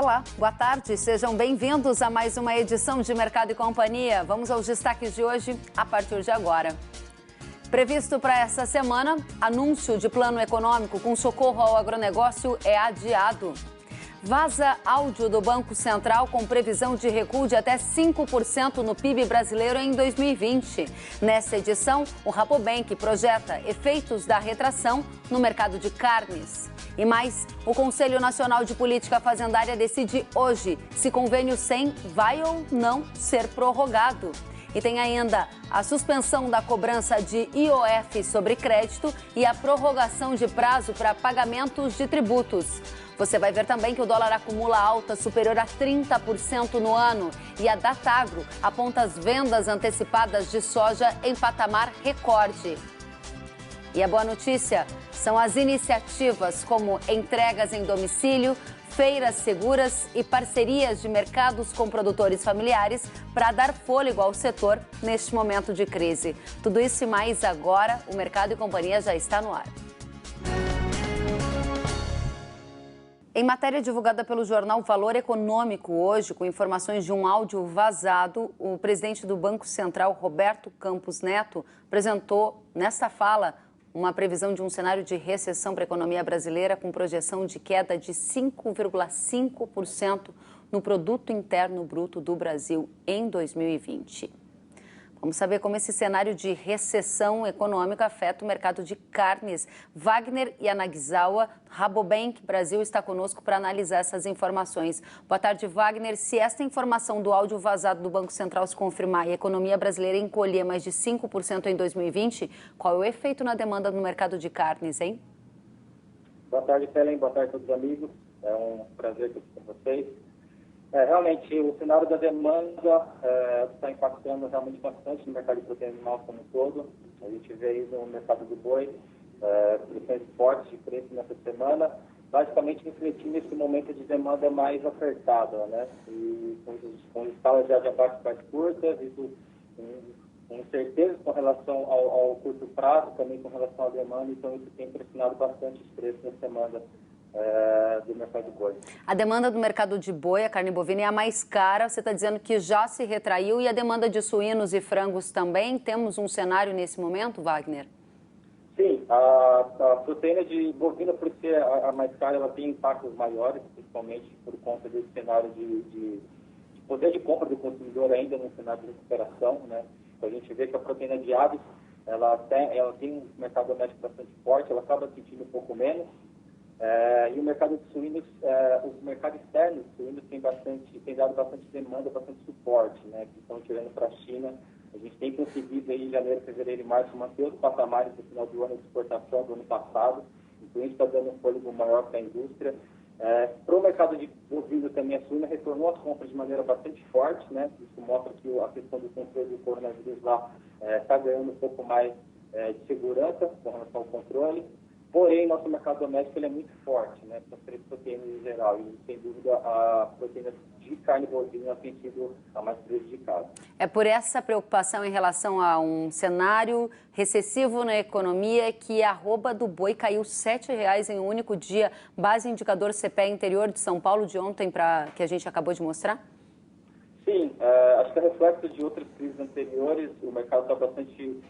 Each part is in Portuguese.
Olá, boa tarde, sejam bem-vindos a mais uma edição de Mercado e Companhia. Vamos aos destaques de hoje, a partir de agora. Previsto para essa semana, anúncio de plano econômico com socorro ao agronegócio é adiado. Vaza áudio do Banco Central com previsão de recuo de até 5% no PIB brasileiro em 2020. Nessa edição, o Rabobank projeta efeitos da retração no mercado de carnes. E mais, o Conselho Nacional de Política Fazendária decide hoje se convênio 100 vai ou não ser prorrogado. E tem ainda a suspensão da cobrança de IOF sobre crédito e a prorrogação de prazo para pagamentos de tributos. Você vai ver também que o dólar acumula alta superior a 30% no ano e a Datagro aponta as vendas antecipadas de soja em patamar recorde. E a boa notícia são as iniciativas como entregas em domicílio, feiras seguras e parcerias de mercados com produtores familiares para dar fôlego ao setor neste momento de crise. Tudo isso e mais agora, o Mercado e Companhia já está no ar. Em matéria divulgada pelo jornal Valor Econômico hoje, com informações de um áudio vazado, o presidente do Banco Central, Roberto Campos Neto, apresentou nesta fala uma previsão de um cenário de recessão para a economia brasileira com projeção de queda de 5,5% no Produto Interno Bruto do Brasil em 2020. Vamos saber como esse cenário de recessão econômica afeta o mercado de carnes. Wagner Yanagisawa, Rabobank Brasil, está conosco para analisar essas informações. Boa tarde, Wagner. Se esta informação do áudio vazado do Banco Central se confirmar e a economia brasileira encolher mais de 5% em 2020, qual é o efeito na demanda no mercado de carnes, hein? Boa tarde, Helen. Boa tarde a todos os amigos. É um prazer estar aqui com vocês. Realmente, o cenário da demanda está impactando realmente bastante no mercado de proteína animal como um todo. A gente vê aí no mercado do boi, pressões fortes de preço nessa semana, basicamente refletindo esse momento de demanda mais apertada, né? E com escalas de abaixo mais curtas, isso com incertezas com relação ao curto prazo, também com relação à demanda, então isso tem pressionado bastante os preços na semana do mercado de boi. A demanda do mercado de boi, a carne bovina, é a mais cara. Você está dizendo que já se retraiu e a demanda de suínos e frangos também? Temos um cenário nesse momento, Wagner? Sim, a proteína de bovina, por ser a mais cara, ela tem impactos maiores, principalmente por conta desse cenário de poder de compra do consumidor ainda no cenário de recuperação, né? Então, a gente vê que a proteína de aves, ela tem um mercado doméstico bastante forte, ela acaba sentindo um pouco menos. E o mercado de suínos, o mercado externo de suínos tem dado bastante demanda, bastante suporte, né? Que estão tirando para a China. A gente tem conseguido aí em janeiro, fevereiro e março manter os patamares do final do ano de exportação do ano passado. Então isso está dando um fôlego maior para a indústria. Para o mercado de bovino também, a suína retornou às compras de maneira bastante forte, né? Isso mostra que a questão do controle do coronavírus lá está ganhando um pouco mais de segurança com relação ao controle. Porém, nosso mercado doméstico ele é muito forte, né? Para as três proteínas em geral. E, sem dúvida, a proteína de carne bovina tem sido a mais prejudicada. É por essa preocupação em relação a um cenário recessivo na economia que a arroba do boi caiu R$ 7,00 em um único dia, base indicador CPE interior de São Paulo de ontem, que a gente acabou de mostrar? Sim, acho que é reflexo de outras crises anteriores. O mercado está bastante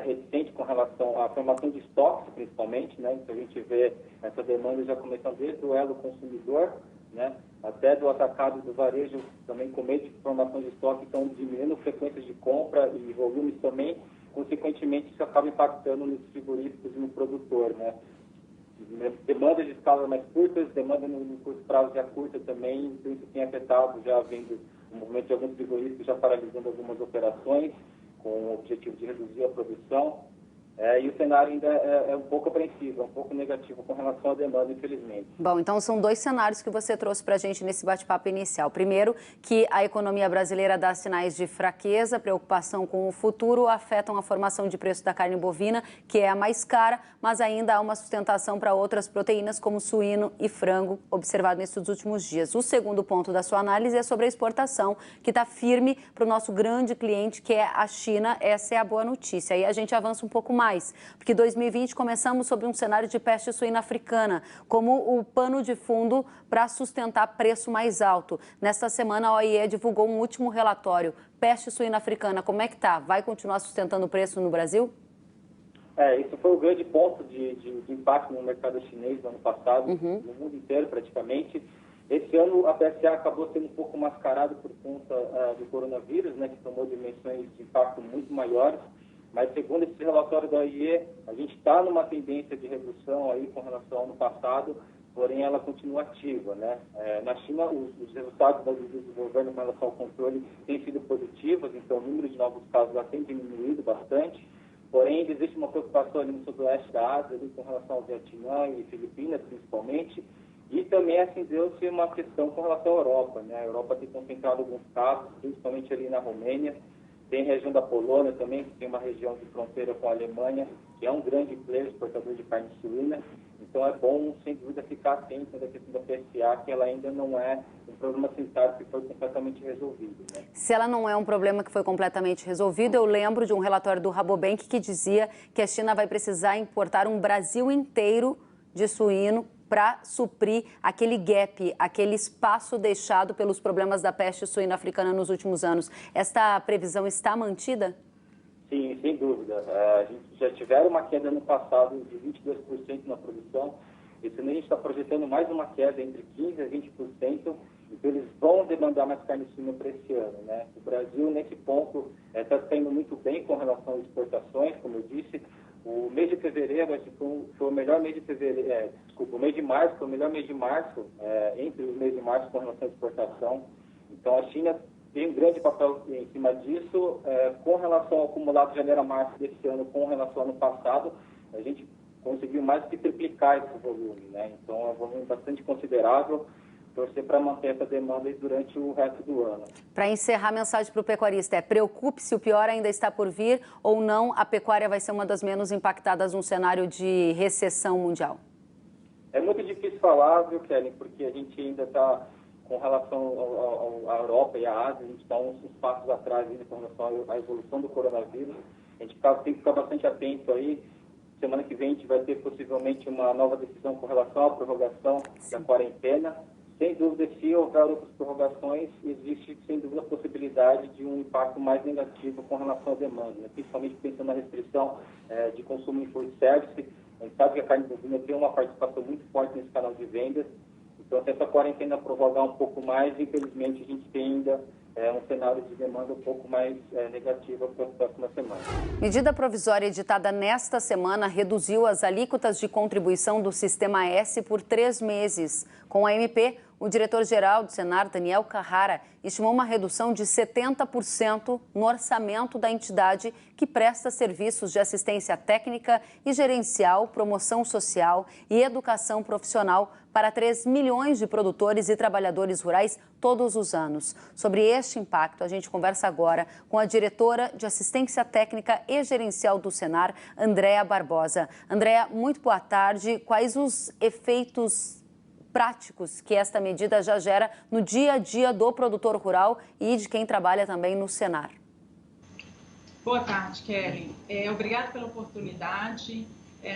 reticente com relação à formação de estoques, principalmente, né? Então a gente vê essa demanda já começando desde o elo consumidor, né? Até do atacado e do varejo, também com medo de formação de estoque, estão diminuindo frequências de compra e volumes também. Consequentemente, isso acaba impactando nos frigoríficos e no produtor, né? Demanda de escalas mais curtas, demanda no curto prazo já curta também, então isso tem afetado, já vendo o movimento de alguns frigoríficos já paralisando algumas operações, com o objetivo de reduzir a produção. E o cenário ainda é um pouco apreensivo, é um pouco negativo com relação à demanda, infelizmente. Bom, então são dois cenários que você trouxe para a gente nesse bate-papo inicial. Primeiro, que a economia brasileira dá sinais de fraqueza, preocupação com o futuro, afetam a formação de preço da carne bovina, que é a mais cara, mas ainda há uma sustentação para outras proteínas, como suíno e frango, observado nesses últimos dias. O segundo ponto da sua análise é sobre a exportação, que está firme para o nosso grande cliente, que é a China. Essa é a boa notícia. Aí a gente avança um pouco mais mais, porque 2020 começamos sob um cenário de peste suína africana, como o pano de fundo para sustentar preço mais alto. Nesta semana, a OIE divulgou um último relatório. Peste suína africana, como é que está? Vai continuar sustentando o preço no Brasil? Isso foi o grande ponto de impacto no mercado chinês no ano passado, no mundo inteiro praticamente. Esse ano a PSA acabou sendo um pouco mascarado por conta do coronavírus, né, que tomou dimensões de impacto muito maiores. Mas segundo esse relatório da OIE, a gente está numa tendência de redução aí com relação ao ano passado, porém ela continua ativa, né? Na China, os resultados das medidas do governo com relação ao controle têm sido positivos, então o número de novos casos já tem diminuído bastante. Porém, existe uma preocupação ali no sudoeste da Ásia, ali, com relação ao Vietnã e Filipinas, principalmente. E também acendeu-se uma questão com relação à Europa, né? A Europa tem concentrado alguns casos, principalmente ali na Romênia. Tem a região da Polônia também, que tem uma região de fronteira com a Alemanha, que é um grande player exportador de carne suína. Então é bom, sem dúvida, ficar atento da questão da PSA, que ela ainda não é um problema sanitário que foi completamente resolvido, né? Se ela não é um problema que foi completamente resolvido, eu lembro de um relatório do Rabobank que dizia que a China vai precisar importar um Brasil inteiro de suíno para suprir aquele gap, aquele espaço deixado pelos problemas da peste suína africana nos últimos anos. Esta previsão está mantida? Sim, sem dúvida. A gente já tiveram uma queda no passado de 22% na produção. Esse ano a gente está projetando mais uma queda entre 15% a 20%. Então eles vão demandar mais carne suína para esse ano, né? O Brasil, nesse ponto, está saindo muito bem com relação às exportações, como eu disse. O mês de fevereiro, acho que foi o melhor mês de fevereiro, o mês de março foi o melhor mês de março, entre os meses de março com relação à exportação. Então a China tem um grande papel em cima disso. Com relação ao acumulado de janeiro a março desse ano, com relação ao ano passado, a gente conseguiu mais do que triplicar esse volume, né? Então é um volume bastante considerável. Torcer para manter essa demanda aí durante o resto do ano. Para encerrar, a mensagem para o pecuarista preocupe-se, o pior ainda está por vir ou não, a pecuária vai ser uma das menos impactadas num cenário de recessão mundial? É muito difícil falar, viu, Kelly, porque a gente ainda está, com relação à Europa e à Ásia, a gente está uns passos atrás ainda com relação à evolução do coronavírus. A gente tem que ficar bastante atento aí. Semana que vem a gente vai ter possivelmente uma nova decisão com relação à prorrogação da quarentena. Sem dúvida, se houver outras prorrogações, existe, sem dúvida, a possibilidade de um impacto mais negativo com relação à demanda, né? Principalmente pensando na restrição de consumo em food service. A gente sabe que a carne bovina tem uma participação muito forte nesse canal de vendas. Então, se essa quarentena prorrogar um pouco mais, infelizmente, a gente tem ainda um cenário de demanda um pouco mais negativo para as próximas semanas. Medida provisória editada nesta semana reduziu as alíquotas de contribuição do Sistema S por 3 meses. Com a MP, o diretor-geral do Senar, Daniel Carrara, estimou uma redução de 70% no orçamento da entidade que presta serviços de assistência técnica e gerencial, promoção social e educação profissional para 3 milhões de produtores e trabalhadores rurais todos os anos. Sobre este impacto, a gente conversa agora com a diretora de assistência técnica e gerencial do Senar, Andréa Barbosa. Andréa, muito boa tarde. Quais os efeitos práticos que esta medida já gera no dia a dia do produtor rural e de quem trabalha também no Senar? Boa tarde, Kelly. Obrigada pela oportunidade.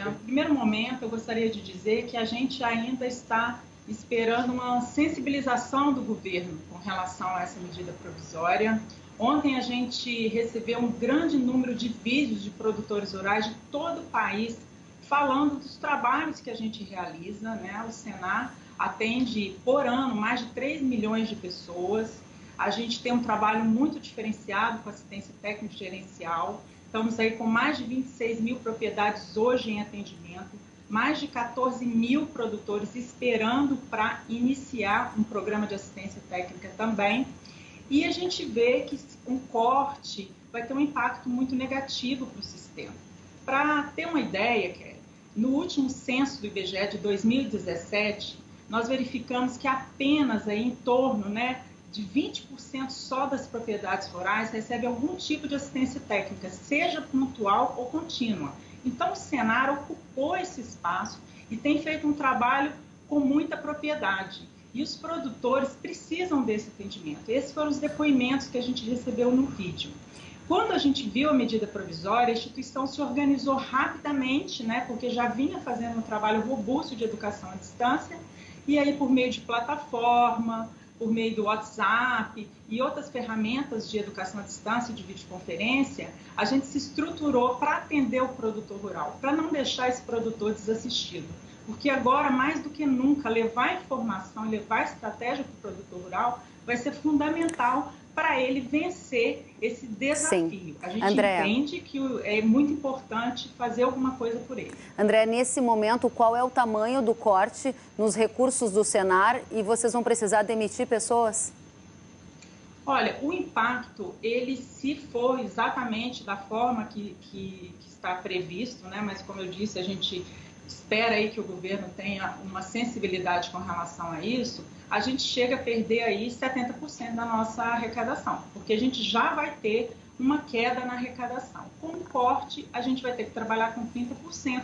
No primeiro momento, eu gostaria de dizer que a gente ainda está esperando uma sensibilização do governo com relação a essa medida provisória. Ontem a gente recebeu um grande número de vídeos de produtores rurais de todo o país falando dos trabalhos que a gente realiza, né? O Senar atende por ano mais de 3 milhões de pessoas. A gente tem um trabalho muito diferenciado com assistência técnica gerencial. Estamos aí com mais de 26 mil propriedades hoje em atendimento, mais de 14 mil produtores esperando para iniciar um programa de assistência técnica também. E a gente vê que um corte vai ter um impacto muito negativo para o sistema. Para ter uma ideia, Kelly, no último censo do IBGE de 2017, nós verificamos que apenas aí em torno, de 20% só das propriedades rurais recebe algum tipo de assistência técnica, seja pontual ou contínua. Então, o Senar ocupou esse espaço e tem feito um trabalho com muita propriedade. E os produtores precisam desse atendimento. Esses foram os depoimentos que a gente recebeu no vídeo. Quando a gente viu a medida provisória, a instituição se organizou rapidamente, né, porque já vinha fazendo um trabalho robusto de educação à distância, e aí por meio de plataforma, por meio do WhatsApp e outras ferramentas de educação à distância e de videoconferência, a gente se estruturou para atender o produtor rural, para não deixar esse produtor desassistido. Porque agora, mais do que nunca, levar informação e levar estratégia para o produtor rural vai ser fundamental para ele vencer esse desafio. Sim. A gente Andréa, entende que é muito importante fazer alguma coisa por ele. André, nesse momento, qual é o tamanho do corte nos recursos do Senar e vocês vão precisar demitir pessoas? Olha, o impacto, ele se for exatamente da forma que está previsto, né? Mas como eu disse, a gente espera aí que o governo tenha uma sensibilidade com relação a isso, a gente chega a perder aí 70% da nossa arrecadação, porque a gente já vai ter uma queda na arrecadação. Com o corte, a gente vai ter que trabalhar com 30%.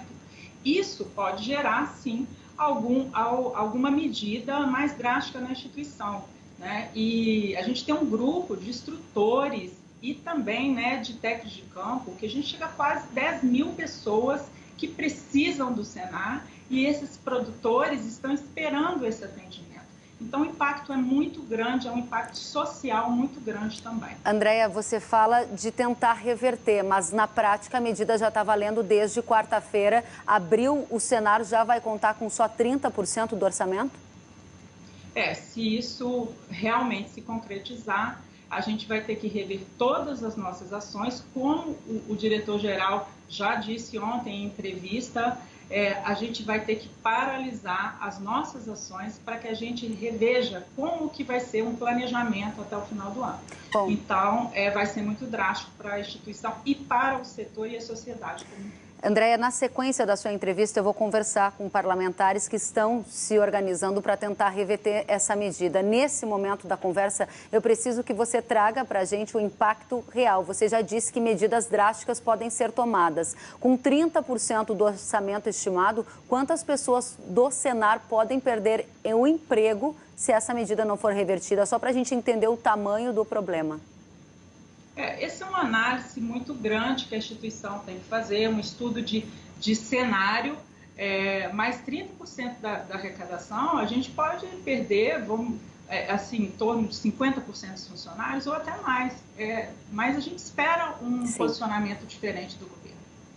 Isso pode gerar, sim, alguma medida mais drástica na instituição, né? E a gente tem um grupo de instrutores e também, né, de técnicos de campo, que a gente chega a quase 10 mil pessoas que precisam do Senar, e esses produtores estão esperando esse atendimento. Então, o impacto é muito grande, é um impacto social muito grande também. Andréa, você fala de tentar reverter, mas na prática a medida já está valendo desde quarta-feira. Abril, o Senar já vai contar com só 30% do orçamento? Se isso realmente se concretizar, a gente vai ter que rever todas as nossas ações, como o diretor-geral já disse ontem em entrevista, a gente vai ter que paralisar as nossas ações para que a gente reveja como que vai ser um planejamento até o final do ano. Bom. Então, vai ser muito drástico para a instituição e para o setor e a sociedade como um todo. Andréa, na sequência da sua entrevista, eu vou conversar com parlamentares que estão se organizando para tentar reverter essa medida. Nesse momento da conversa, eu preciso que você traga para a gente o impacto real. Você já disse que medidas drásticas podem ser tomadas. Com 30% do orçamento estimado, quantas pessoas do Senar podem perder o emprego se essa medida não for revertida? Só para a gente entender o tamanho do problema. Essa é uma análise muito grande que a instituição tem que fazer, um estudo de cenário, mais 30% da arrecadação, a gente pode perder, em torno de 50% dos funcionários ou até mais. Mas a gente espera um posicionamento diferente do governo.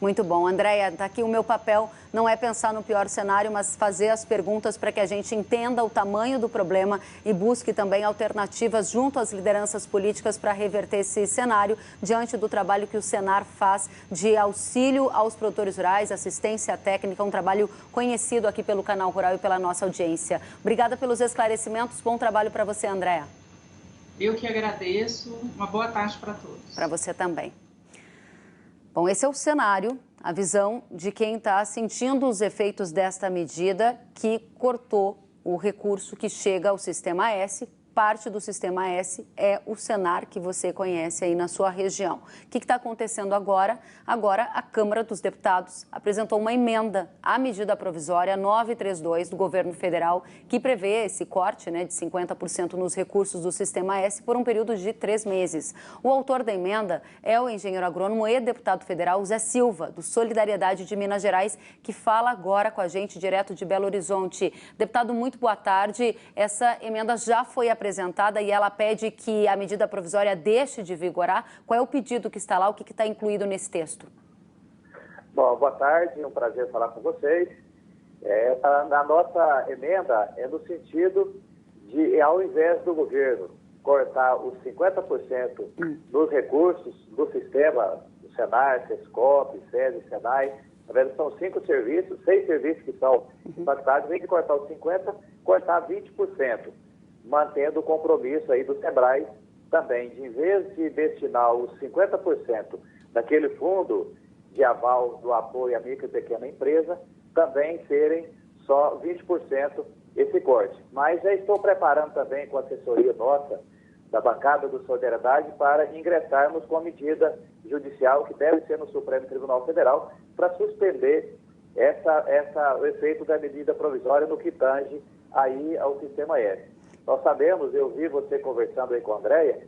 Muito bom. Andréa, aqui o meu papel não é pensar no pior cenário, mas fazer as perguntas para que a gente entenda o tamanho do problema e busque também alternativas junto às lideranças políticas para reverter esse cenário diante do trabalho que o Senar faz de auxílio aos produtores rurais, assistência técnica, um trabalho conhecido aqui pelo Canal Rural e pela nossa audiência. Obrigada pelos esclarecimentos. Bom trabalho para você, Andréa. Eu que agradeço. Uma boa tarde para todos. Para você também. Bom, esse é o cenário, a visão de quem está sentindo os efeitos desta medida que cortou o recurso que chega ao Sistema S. Parte do Sistema S é o Senar que você conhece aí na sua região. O que está acontecendo agora? Agora, a Câmara dos Deputados apresentou uma emenda à medida provisória 932 do governo federal, que prevê esse corte, de 50% nos recursos do Sistema S por um período de 3 meses. O autor da emenda é o engenheiro agrônomo e deputado federal Zé Silva, do Solidariedade de Minas Gerais, que fala agora com a gente direto de Belo Horizonte. Deputado, muito boa tarde. Essa emenda já foi apresentada e ela pede que a medida provisória deixe de vigorar. Qual é o pedido que está lá, o que está incluído nesse texto? Bom, boa tarde, é um prazer falar com vocês. A nossa emenda é no sentido de, ao invés do governo cortar os 50% dos recursos do sistema, do Senar, Sescop, SESI, Senai, na verdade são 6 serviços que são impactados, em vez de cortar os 50%, cortar 20%. Mantendo o compromisso aí do SEBRAE também, de em vez de destinar os 50% daquele fundo de aval do apoio à micro e pequena empresa, também serem só 20% esse corte. Mas já estou preparando também com a assessoria nossa, da bancada do Solidariedade, para ingressarmos com a medida judicial que deve ser no Supremo Tribunal Federal para suspender o efeito da medida provisória no que tange aí ao Sistema S. Nós sabemos, eu vi você conversando aí com a Andréa,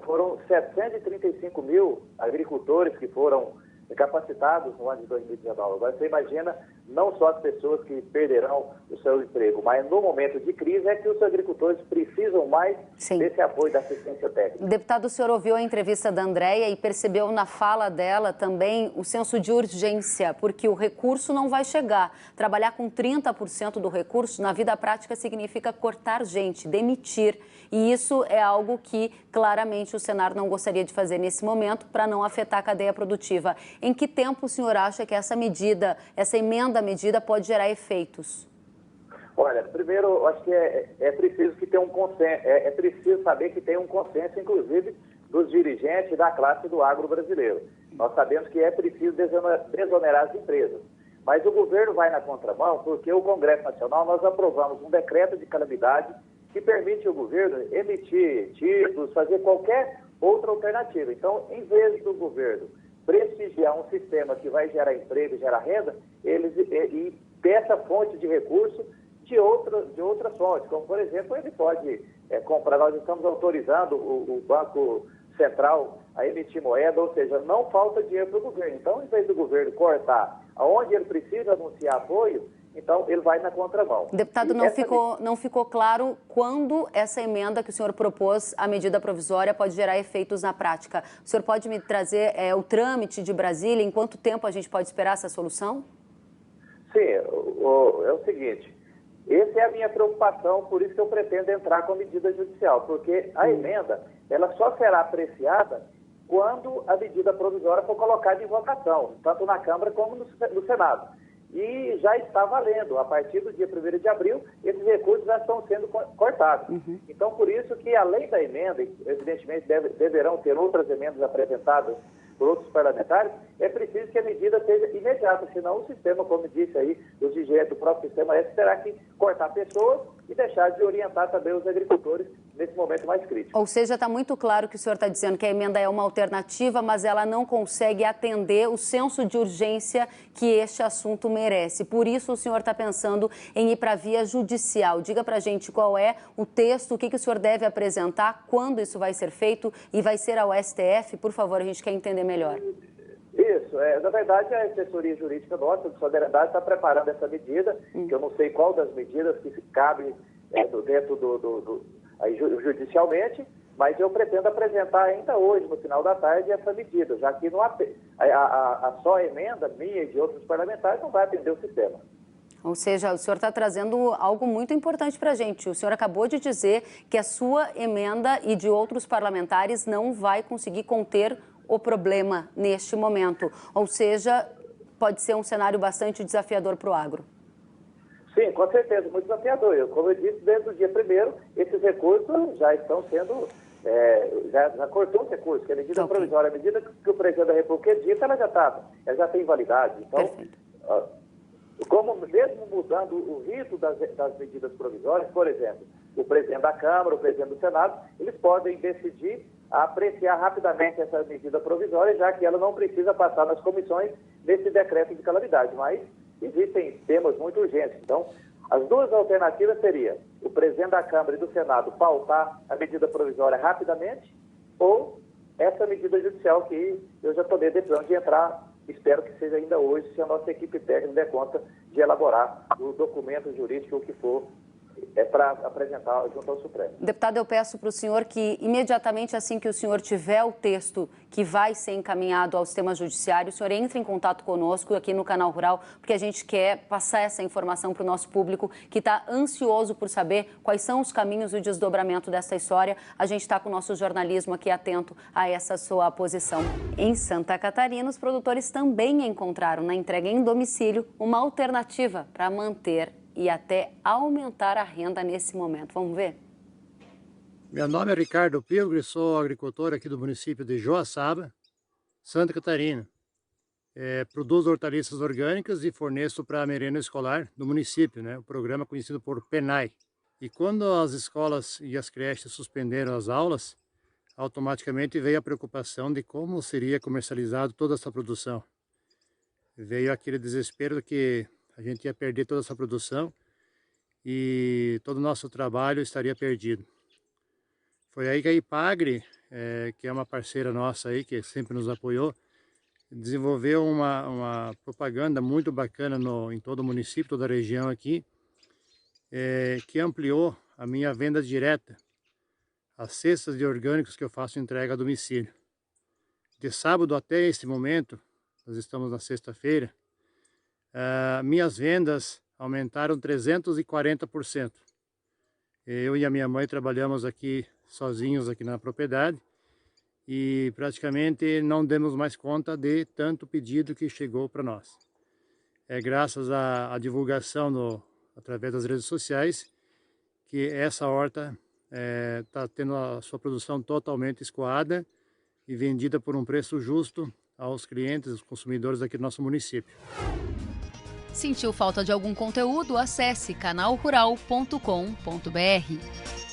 foram 735 mil agricultores que foram capacitados no ano de 2019. Agora você imagina não só as pessoas que perderão o seu emprego, mas no momento de crise é que os agricultores precisam mais desse apoio da assistência técnica. Deputado, o senhor ouviu a entrevista da Andréia e percebeu na fala dela também o senso de urgência, porque o recurso não vai chegar. Trabalhar com 30% do recurso na vida prática significa cortar gente, demitir. E isso é algo que claramente o Senar não gostaria de fazer nesse momento para não afetar a cadeia produtiva. Em que tempo o senhor acha que essa medida, essa emenda à medida pode gerar efeitos? Olha, primeiro, eu acho que é preciso que tenha um consenso, é preciso saber que tem um consenso, inclusive, dos dirigentes da classe do agro brasileiro. Nós sabemos que é preciso desonerar as empresas. Mas o governo vai na contramão porque o Congresso Nacional, nós aprovamos um decreto de calamidade que permite ao governo emitir títulos, fazer qualquer outra alternativa. Então, em vez do governo prestigiar um sistema que vai gerar emprego e gerar renda, e ter essa fonte de recurso de outras fontes, como, por exemplo, ele pode comprar, nós estamos autorizando o Banco Central a emitir moeda, ou seja, não falta dinheiro para o governo. Então, em vez do governo cortar aonde ele precisa anunciar apoio, então ele vai na contramão. Deputado, não ficou claro quando essa emenda que o senhor propôs, a medida provisória, pode gerar efeitos na prática. O senhor pode me trazer o trâmite de Brasília? Em quanto tempo a gente pode esperar essa solução? Sim, é o seguinte, essa é a minha preocupação, por isso que eu pretendo entrar com a medida judicial, porque a emenda, ela só será apreciada quando a medida provisória for colocada em votação, tanto na Câmara como no Senado. E já está valendo, a partir do dia 1º de abril, esses recursos já estão sendo cortados. Então, por isso que, além da emenda, evidentemente deverão ter outras emendas apresentadas por outros parlamentares, é preciso que a medida seja imediata, senão o sistema, como disse aí, os dirigentes do próprio sistema S, terá que cortar pessoas e deixar de orientar também os agricultores nesse momento mais crítico. Ou seja, está muito claro que o senhor está dizendo que a emenda é uma alternativa, mas ela não consegue atender o senso de urgência que este assunto merece. Por isso, o senhor está pensando em ir para a via judicial. Diga para a gente qual é o texto, o que o senhor deve apresentar, quando isso vai ser feito e vai ser ao STF. Por favor, a gente quer entender melhor. Isso, na verdade, a assessoria jurídica nossa, de Solidariedade, está preparando essa medida, que eu não sei qual das medidas que cabe dentro aí, judicialmente, mas eu pretendo apresentar ainda hoje, no final da tarde, essa medida, já que a só emenda minha e de outros parlamentares não vai atender o sistema. Ou seja, o senhor está trazendo algo muito importante para a gente. O senhor acabou de dizer que a sua emenda e de outros parlamentares não vai conseguir conter o problema neste momento. Ou seja, pode ser um cenário bastante desafiador para o agro. Sim, com certeza, muito desafiador. Como eu disse, desde o dia 1º, esses recursos já estão sendo, já cortou os recursos, que a medida provisória, a medida que o presidente da República edita, ela já tem validade. Então, como mesmo mudando o rito das medidas provisórias, por exemplo, o presidente da Câmara, o presidente do Senado, eles podem decidir apreciar rapidamente essa medida provisória, já que ela não precisa passar nas comissões desse decreto de calamidade, mas existem temas muito urgentes. Então, as duas alternativas seriam o presidente da Câmara e do Senado pautar a medida provisória rapidamente ou essa medida judicial que eu já tomei a decisão de entrar, espero que seja ainda hoje, se a nossa equipe técnica der conta de elaborar o documento jurídico, o que for, para apresentar junto ao Supremo. Deputado, eu peço para o senhor que, imediatamente assim que o senhor tiver o texto que vai ser encaminhado ao sistema judiciário, o senhor entre em contato conosco aqui no Canal Rural, porque a gente quer passar essa informação para o nosso público que está ansioso por saber quais são os caminhos e o desdobramento dessa história. A gente está com o nosso jornalismo aqui atento a essa sua posição. Em Santa Catarina, os produtores também encontraram na entrega em domicílio uma alternativa para manter e até aumentar a renda nesse momento. Vamos ver? Meu nome é Ricardo Pilgrim, sou agricultor aqui do município de Joaçaba, Santa Catarina. Produzo hortaliças orgânicas e forneço para a merenda escolar do município, né? O programa conhecido por PENAI. E quando as escolas e as creches suspenderam as aulas, automaticamente veio a preocupação de como seria comercializado toda essa produção. Veio aquele desespero que a gente ia perder toda essa produção e todo o nosso trabalho estaria perdido. Foi aí que a Ipagre, que é uma parceira nossa aí, que sempre nos apoiou, desenvolveu uma propaganda muito bacana em todo o município, toda a região aqui, que ampliou a minha venda direta, as cestas de orgânicos que eu faço entrega a domicílio. De sábado até esse momento, nós estamos na sexta-feira, minhas vendas aumentaram 340%. Eu e a minha mãe trabalhamos aqui sozinhos aqui na propriedade e praticamente não demos mais conta de tanto pedido que chegou para nós. É graças à divulgação através das redes sociais que essa horta está tendo a sua produção totalmente escoada e vendida por um preço justo aos clientes, aos consumidores aqui do nosso município. Sentiu falta de algum conteúdo? Acesse canalrural.com.br.